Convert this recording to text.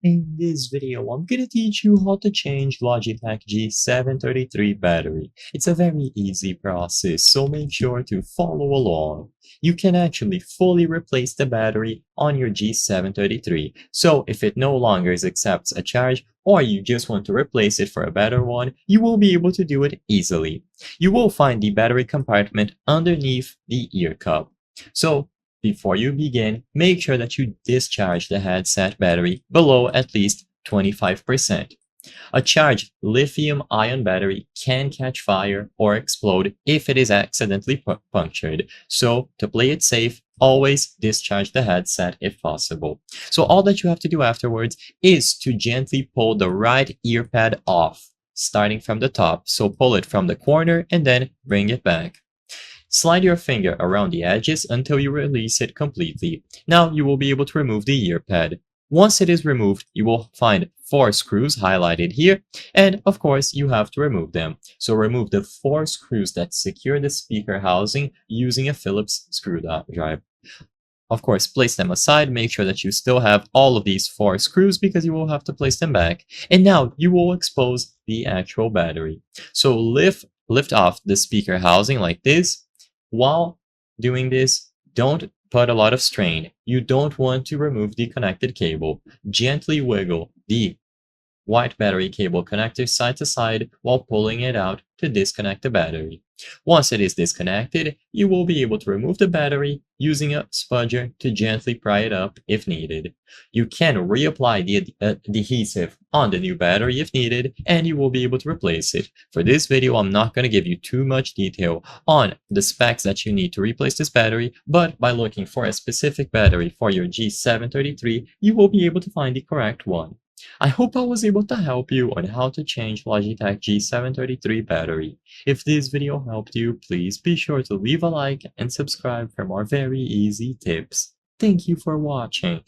In this video, I'm gonna teach you how to change Logitech G733 battery. It's a very easy process, so make sure to follow along. You can actually fully replace the battery on your G733, so if it no longer accepts a charge or you just want to replace it for a better one, you will be able to do it easily. You will find the battery compartment underneath the ear cup. So before you begin, make sure that you discharge the headset battery below at least 25%. A charged lithium-ion battery can catch fire or explode if it is accidentally punctured. So, to play it safe, always discharge the headset if possible. So all that you have to do afterwards is to gently pull the right ear pad off, starting from the top. So pull it from the corner and then bring it back. Slide your finger around the edges until you release it completely. Now you will be able to remove the ear pad. Once it is removed, you will find 4 screws highlighted here, and of course you have to remove them. So remove the 4 screws that secure the speaker housing using a Phillips screwdriver. Of course, place them aside, make sure that you still have all of these 4 screws because you will have to place them back. And now you will expose the actual battery. So lift off the speaker housing like this. While doing this, don't put a lot of strain. You don't want to remove the connected cable. Gently wiggle the white battery cable connector side to side while pulling it out to disconnect the battery. Once it is disconnected, you will be able to remove the battery using a spudger to gently pry it up if needed. You can reapply the adhesive on the new battery if needed, and you will be able to replace it. For this video, I'm not going to give you too much detail on the specs that you need to replace this battery, but by looking for a specific battery for your G733, you will be able to find the correct one. I hope I was able to help you on how to change Logitech G733 battery. If this video helped you, please be sure to leave a like and subscribe for more very easy tips. Thank you for watching.